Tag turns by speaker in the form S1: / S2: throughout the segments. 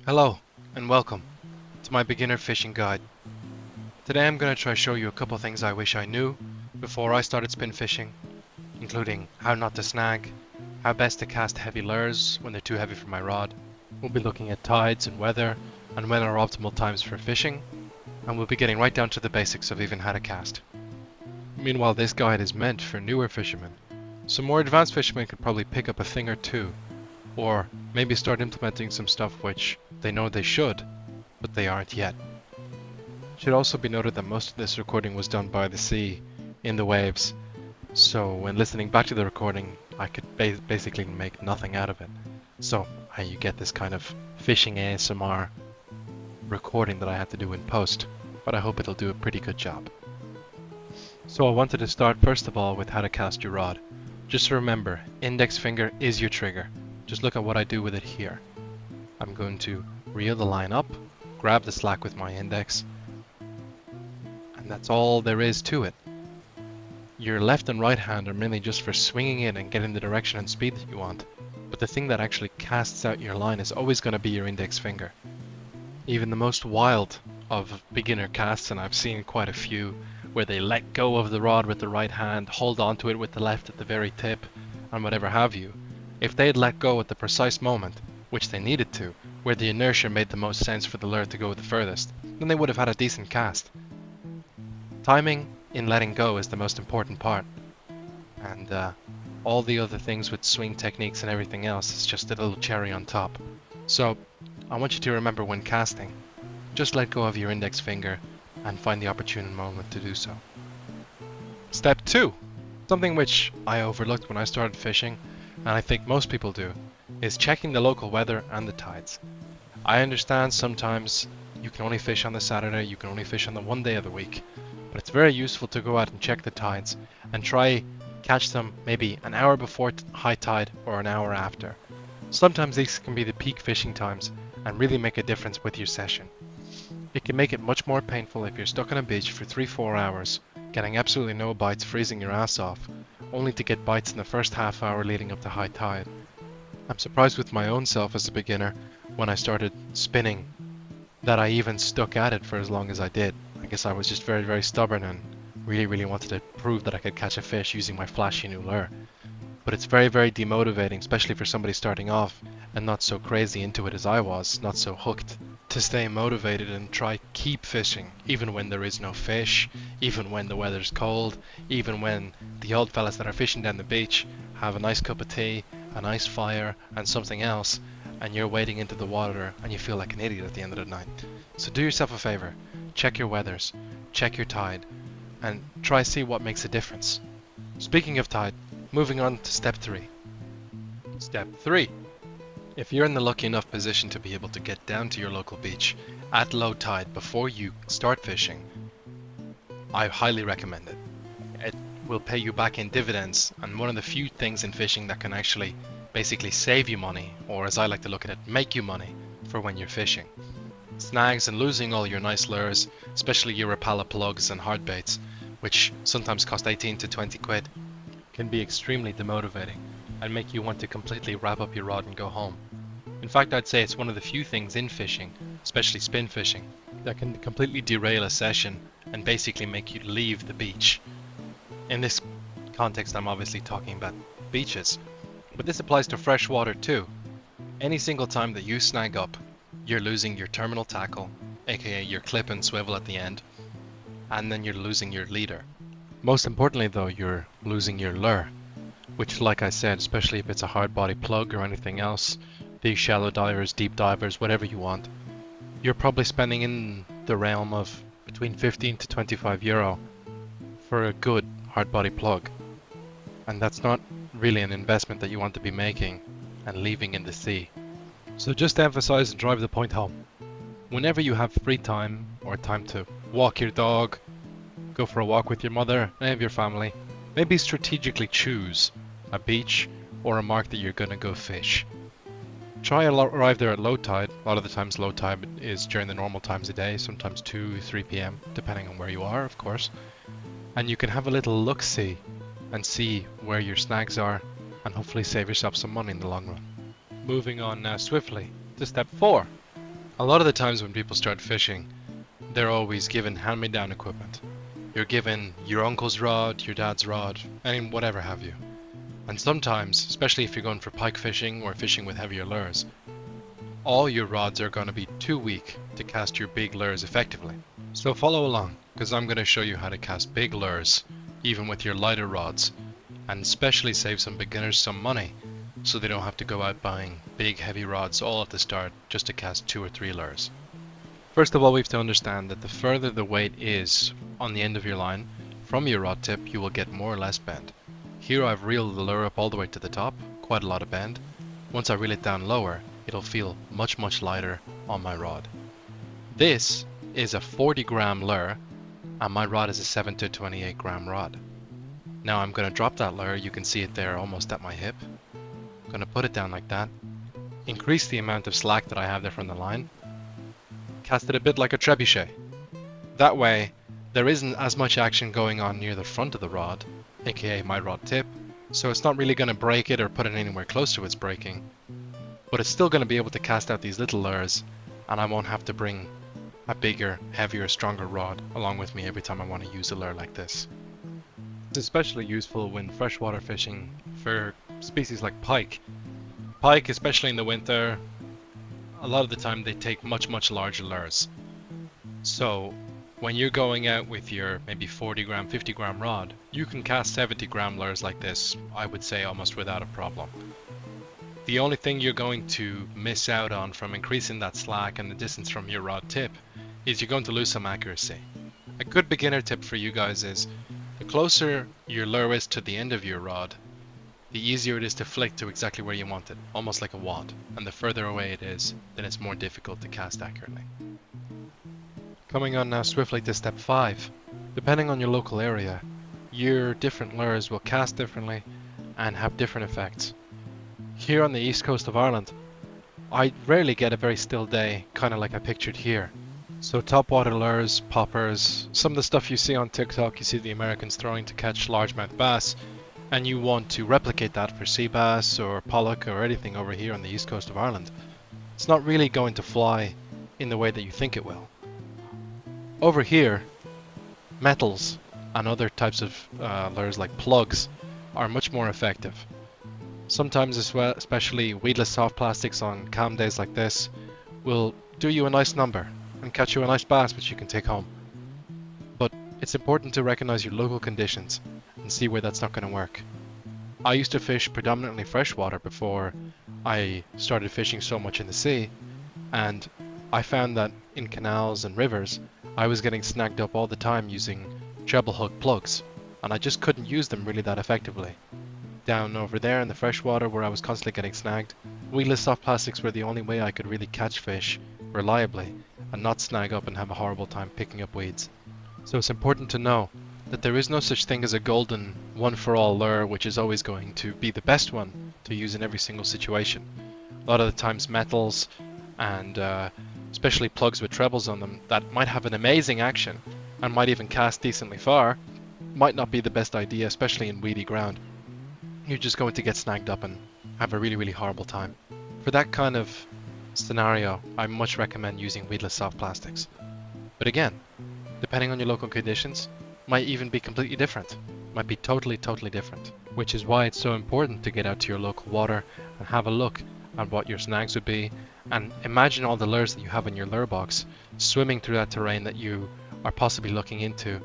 S1: Hello, and welcome to my beginner fishing guide. Today I'm going to try show you a couple things I wish I knew before I started spin fishing, including how not to snag, how best to cast heavy lures when they're too heavy for my rod. We'll be looking at tides and weather, and when are optimal times for fishing, and we'll be getting right down to the basics of even how to cast. Meanwhile, this guide is meant for newer fishermen. Some more advanced fishermen could probably pick up a thing or two, or maybe start implementing some stuff which they know they should, but they aren't yet. It should also be noted that most of this recording was done by the sea, in the waves, so when listening back to the recording, I could basically make nothing out of it. So you get this kind of fishing ASMR recording that I had to do in post, but I hope it'll do a pretty good job. So I wanted to start first of all with how to cast your rod. Just remember, index finger is your trigger. Just look at what I do with it here. I'm going to reel the line up, grab the slack with my index, and that's all there is to it. Your left and right hand are mainly just for swinging it and getting the direction and speed that you want, but the thing that actually casts out your line is always going to be your index finger. Even the most wild of beginner casts, and I've seen quite a few, where they let go of the rod with the right hand, hold onto it with the left at the very tip, and whatever have you. If they had let go at the precise moment, which they needed to, where the inertia made the most sense for the lure to go the furthest, then they would have had a decent cast. Timing in letting go is the most important part, and all the other things with swing techniques and everything else is just a little cherry on top. So I want you to remember when casting, just let go of your index finger and find the opportune moment to do so. Step 2, something which I overlooked when I started fishing, and I think most people do, is checking the local weather and the tides. I understand sometimes you can only fish on the Saturday, you can only fish on the one day of the week, but it's very useful to go out and check the tides and try catch them maybe an hour before high tide or an hour after. Sometimes these can be the peak fishing times and really make a difference with your session. It can make it much more painful if you're stuck on a beach for 3-4 hours, getting absolutely no bites, freezing your ass off, only to get bites in the first half hour leading up to high tide. I'm surprised with my own self as a beginner when I started spinning that I even stuck at it for as long as I did. I guess I was just very stubborn and really wanted to prove that I could catch a fish using my flashy new lure. But it's very demotivating, especially for somebody starting off and not so crazy into it as I was, not so hooked, to stay motivated and try keep fishing even when there is no fish, even when the weather's cold, even when the old fellas that are fishing down the beach have a nice cup of tea, a nice fire and something else, and you're wading into the water and you feel like an idiot at the end of the night. So do yourself a favor, check your weathers, check your tide, and try see what makes a difference. Speaking of tide, moving on to step 3. Step 3. If you're in the lucky enough position to be able to get down to your local beach at low tide before you start fishing, I highly recommend it. It will pay you back in dividends, and one of the few things in fishing that can actually basically save you money, or as I like to look at it, make you money for when you're fishing. Snags and losing all your nice lures, especially your Rapala plugs and hard baits, which sometimes cost 18 to 20 quid, can be extremely demotivating and make you want to completely wrap up your rod and go home. In fact, I'd say it's one of the few things in fishing, especially spin fishing, that can completely derail a session and basically make you leave the beach. In this context, I'm obviously talking about beaches, but this applies to fresh water too. Any single time that you snag up, you're losing your terminal tackle, aka your clip and swivel at the end, and then you're losing your leader. Most importantly though, you're losing your lure, which, like I said, especially if it's a hard body plug or anything else, big shallow divers, deep divers, whatever you want, you're probably spending in the realm of between 15 to 25 euro for a good hard body plug. And that's not really an investment that you want to be making and leaving in the sea. So just to emphasize and drive the point home, whenever you have free time or time to walk your dog, go for a walk with your mother, any of your family, maybe strategically choose a beach or a mark that you're going to go fish. Try and arrive there at low tide. A lot of the times low tide is during the normal times of day, sometimes 2-3 p.m. depending on where you are, of course. And you can have a little look-see and see where your snags are and hopefully save yourself some money in the long run. Moving on now swiftly to step 4. A lot of the times when people start fishing, they're always given hand-me-down equipment. You're given your uncle's rod, your dad's rod, and whatever have you. And sometimes, especially if you're going for pike fishing or fishing with heavier lures, all your rods are going to be too weak to cast your big lures effectively. So follow along, because I'm going to show you how to cast big lures, even with your lighter rods, and especially save some beginners some money, so they don't have to go out buying big heavy rods all at the start just to cast 2 or 3 lures. First of all, we have to understand that the further the weight is on the end of your line from your rod tip, you will get more or less bend. Here I've reeled the lure up all the way to the top, quite a lot of bend. Once I reel it down lower, it'll feel much lighter on my rod. This is a 40 gram lure and my rod is a 7 to 28 gram rod. Now I'm going to drop that lure, you can see it there almost at my hip. I'm going to put it down like that, increase the amount of slack that I have there from the line, cast it a bit like a trebuchet. That way there isn't as much action going on near the front of the rod, aka my rod tip, so it's not really going to break it or put it anywhere close to its breaking, but it's still going to be able to cast out these little lures, and I won't have to bring a bigger, heavier, stronger rod along with me every time I want to use a lure like this. It's especially useful when freshwater fishing for species like pike. Pike, especially in the winter, a lot of the time they take much larger lures. So when you're going out with your maybe 40 gram, 50 gram rod, you can cast 70 gram lures like this, I would say almost without a problem. The only thing you're going to miss out on from increasing that slack and the distance from your rod tip is you're going to lose some accuracy. A good beginner tip for you guys is the closer your lure is to the end of your rod, the easier it is to flick to exactly where you want it, almost like a wand, and the further away it is, then it's more difficult to cast accurately. Coming on now swiftly to step 5. Depending on your local area, your different lures will cast differently and have different effects. Here on the east coast of Ireland, I rarely get a very still day, kind of like I pictured here. So topwater lures, poppers, some of the stuff you see on TikTok, you see the Americans throwing to catch largemouth bass, and you want to replicate that for sea bass or pollock or anything over here on the east coast of Ireland. It's not really going to fly in the way that you think it will. Over here, metals and other types of lures like plugs are much more effective. Sometimes as well, especially weedless soft plastics on calm days like this, will do you a nice number and catch you a nice bass which you can take home. But it's important to recognize your local conditions and see where that's not going to work. I used to fish predominantly freshwater before I started fishing so much in the sea, and I found that in canals and rivers I was getting snagged up all the time using treble hook plugs, and I just couldn't use them really that effectively. Down over there in the freshwater where I was constantly getting snagged, weedless soft plastics were the only way I could really catch fish reliably and not snag up and have a horrible time picking up weeds. So it's important to know that there is no such thing as a golden one-for-all lure which is always going to be the best one to use in every single situation. A lot of the times metals and especially plugs with trebles on them that might have an amazing action and might even cast decently far might not be the best idea, especially in weedy ground. You're just going to get snagged up and have a really horrible time. For that kind of scenario, I much recommend using weedless soft plastics. But again, depending on your local conditions, might even be completely different. Might be totally different. Which is why it's so important to get out to your local water and have a look at what your snags would be, and imagine all the lures that you have in your lure box swimming through that terrain that you are possibly looking into,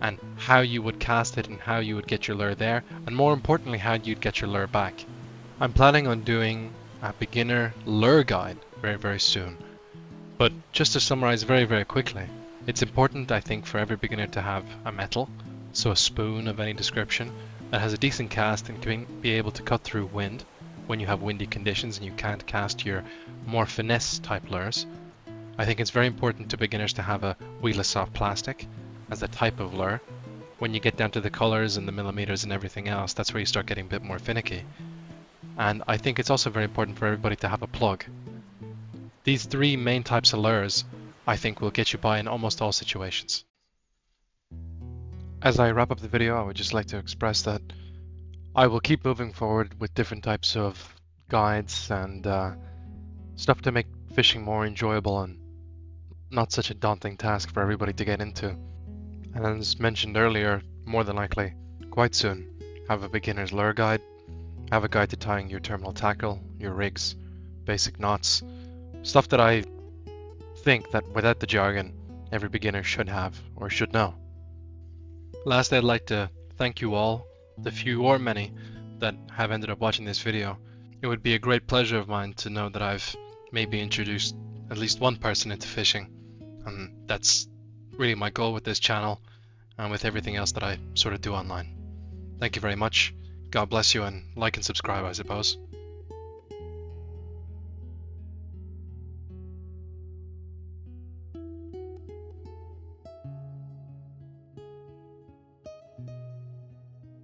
S1: and how you would cast it and how you would get your lure there, and more importantly how you'd get your lure back. I'm planning on doing a beginner lure guide very soon, but just to summarize very quickly, it's important I think for every beginner to have a metal, so a spoon of any description that has a decent cast and can be able to cut through wind when you have windy conditions and you can't cast your more finesse type lures. I think it's very important to beginners to have a weedless soft plastic as a type of lure. When you get down to the colors and the millimeters and everything else, that's where you start getting a bit more finicky. And I think it's also very important for everybody to have a plug. These 3 main types of lures I think will get you by in almost all situations. As I wrap up the video, I would just like to express that I will keep moving forward with different types of guides and stuff to make fishing more enjoyable and not such a daunting task for everybody to get into. And as mentioned earlier, more than likely, quite soon, have a beginner's lure guide, have a guide to tying your terminal tackle, your rigs, basic knots, stuff that I think that without the jargon, every beginner should have or should know. Lastly, I'd like to thank you all, the few or many that have ended up watching this video. It would be a great pleasure of mine to know that I've maybe introduced at least one person into fishing, and that's really my goal with this channel and with everything else that I sort of do online. Thank you very much. God bless you, and like and subscribe, I suppose.